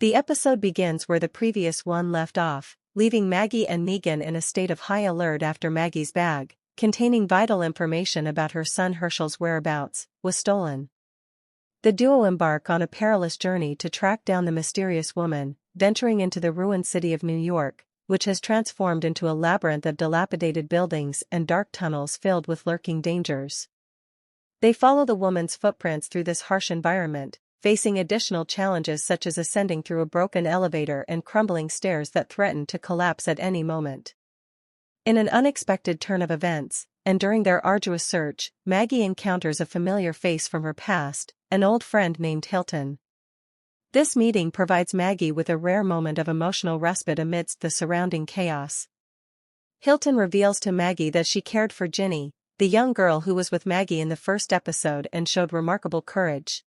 The episode begins where the previous one left off, leaving Maggie and Negan in a state of high alert after Maggie's bag, containing vital information about her son Herschel's whereabouts, was stolen. The duo embark on a perilous journey to track down the mysterious woman, venturing into the ruined city of New York, which has transformed into a labyrinth of dilapidated buildings and dark tunnels filled with lurking dangers. They follow the woman's footprints through this harsh environment, facing additional challenges such as ascending through a broken elevator and crumbling stairs that threaten to collapse at any moment. In an unexpected turn of events, and during their arduous search, Maggie encounters a familiar face from her past, an old friend named Hilton. This meeting provides Maggie with a rare moment of emotional respite amidst the surrounding chaos. Hilton reveals to Maggie that she cared for Ginny, the young girl who was with Maggie in the first episode and showed remarkable courage.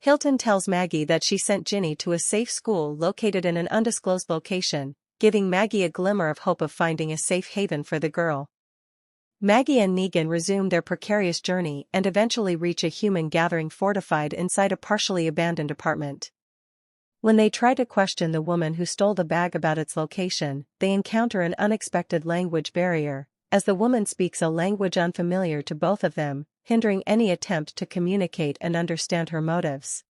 Hilton tells Maggie that she sent Ginny to a safe school located in an undisclosed location, giving Maggie a glimmer of hope of finding a safe haven for the girl. Maggie and Negan resume their precarious journey and eventually reach a human gathering fortified inside a partially abandoned apartment. When they try to question the woman who stole the bag about its location, they encounter an unexpected language barrier, as the woman speaks a language unfamiliar to both of them, hindering any attempt to communicate and understand her motives.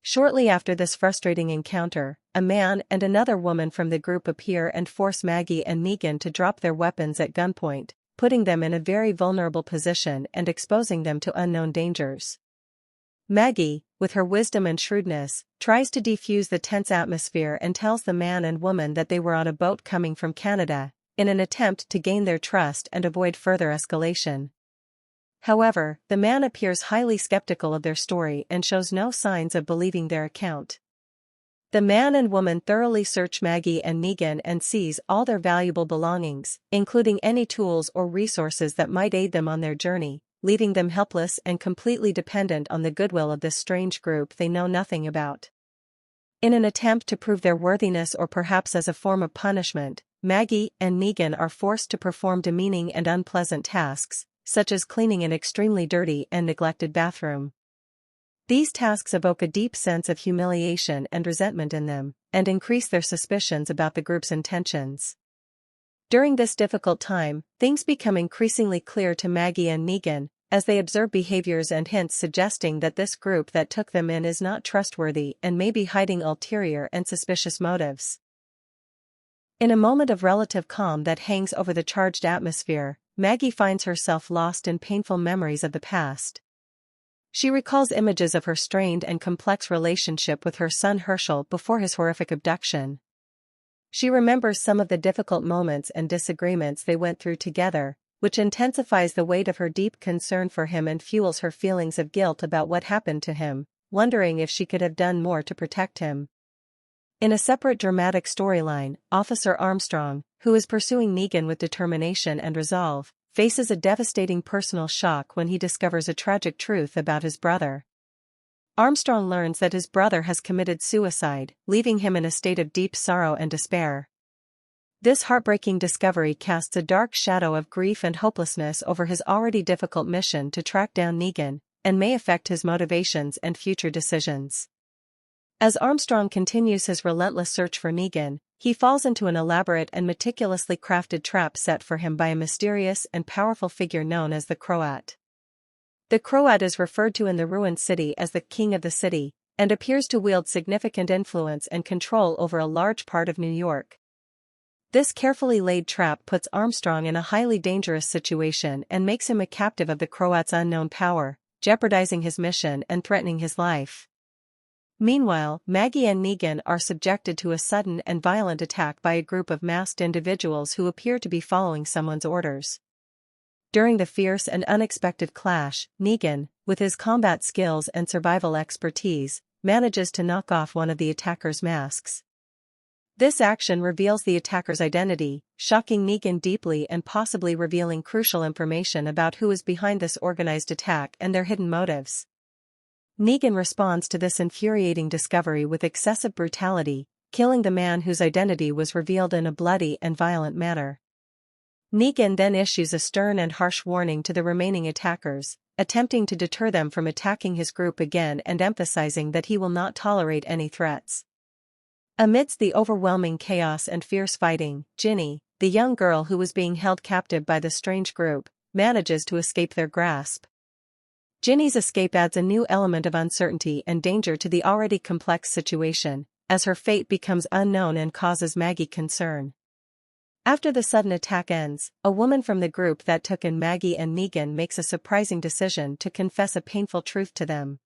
Shortly after this frustrating encounter, a man and another woman from the group appear and force Maggie and Negan to drop their weapons at gunpoint, putting them in a very vulnerable position and exposing them to unknown dangers. Maggie, with her wisdom and shrewdness, tries to defuse the tense atmosphere and tells the man and woman that they were on a boat coming from Canada, in an attempt to gain their trust and avoid further escalation. However, the man appears highly skeptical of their story and shows no signs of believing their account. The man and woman thoroughly search Maggie and Negan and seize all their valuable belongings, including any tools or resources that might aid them on their journey, leaving them helpless and completely dependent on the goodwill of this strange group they know nothing about. In an attempt to prove their worthiness or perhaps as a form of punishment, Maggie and Negan are forced to perform demeaning and unpleasant tasks, such as cleaning an extremely dirty and neglected bathroom. These tasks evoke a deep sense of humiliation and resentment in them, and increase their suspicions about the group's intentions. During this difficult time, things become increasingly clear to Maggie and Negan, as they observe behaviors and hints suggesting that this group that took them in is not trustworthy and may be hiding ulterior and suspicious motives. In a moment of relative calm that hangs over the charged atmosphere, Maggie finds herself lost in painful memories of the past. She recalls images of her strained and complex relationship with her son Herschel before his horrific abduction. She remembers some of the difficult moments and disagreements they went through together, which intensifies the weight of her deep concern for him and fuels her feelings of guilt about what happened to him, wondering if she could have done more to protect him. In a separate dramatic storyline, Officer Armstrong, who is pursuing Negan with determination and resolve, faces a devastating personal shock when he discovers a tragic truth about his brother. Armstrong learns that his brother has committed suicide, leaving him in a state of deep sorrow and despair. This heartbreaking discovery casts a dark shadow of grief and hopelessness over his already difficult mission to track down Negan, and may affect his motivations and future decisions. As Armstrong continues his relentless search for Negan, he falls into an elaborate and meticulously crafted trap set for him by a mysterious and powerful figure known as the Croat. The Croat is referred to in the ruined city as the king of the city, and appears to wield significant influence and control over a large part of New York. This carefully laid trap puts Armstrong in a highly dangerous situation and makes him a captive of the Croat's unknown power, jeopardizing his mission and threatening his life. Meanwhile, Maggie and Negan are subjected to a sudden and violent attack by a group of masked individuals who appear to be following someone's orders. During the fierce and unexpected clash, Negan, with his combat skills and survival expertise, manages to knock off one of the attacker's masks. This action reveals the attacker's identity, shocking Negan deeply and possibly revealing crucial information about who is behind this organized attack and their hidden motives. Negan responds to this infuriating discovery with excessive brutality, killing the man whose identity was revealed in a bloody and violent manner. Negan then issues a stern and harsh warning to the remaining attackers, attempting to deter them from attacking his group again and emphasizing that he will not tolerate any threats. Amidst the overwhelming chaos and fierce fighting, Ginny, the young girl who was being held captive by the strange group, manages to escape their grasp. Ginny's escape adds a new element of uncertainty and danger to the already complex situation, as her fate becomes unknown and causes Maggie concern. After the sudden attack ends, a woman from the group that took in Maggie and Negan makes a surprising decision to confess a painful truth to them.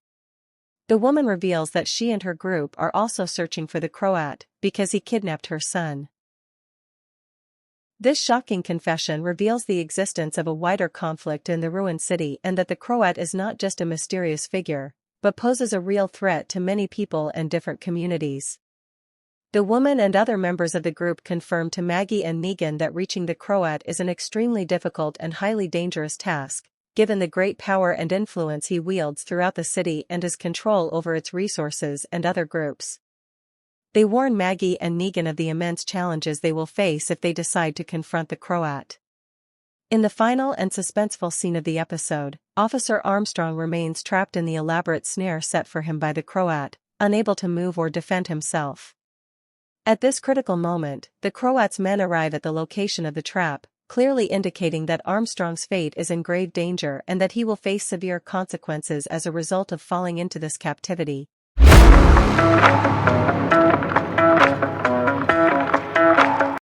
The woman reveals that she and her group are also searching for the Croat, because he kidnapped her son. This shocking confession reveals the existence of a wider conflict in the ruined city and that the Croat is not just a mysterious figure, but poses a real threat to many people and different communities. The woman and other members of the group confirm to Maggie and Negan that reaching the Croat is an extremely difficult and highly dangerous task, given the great power and influence he wields throughout the city and his control over its resources and other groups. They warn Maggie and Negan of the immense challenges they will face if they decide to confront the Croat. In the final and suspenseful scene of the episode, Officer Armstrong remains trapped in the elaborate snare set for him by the Croat, unable to move or defend himself. At this critical moment, the Croat's men arrive at the location of the trap, clearly indicating that Armstrong's fate is in grave danger and that he will face severe consequences as a result of falling into this captivity.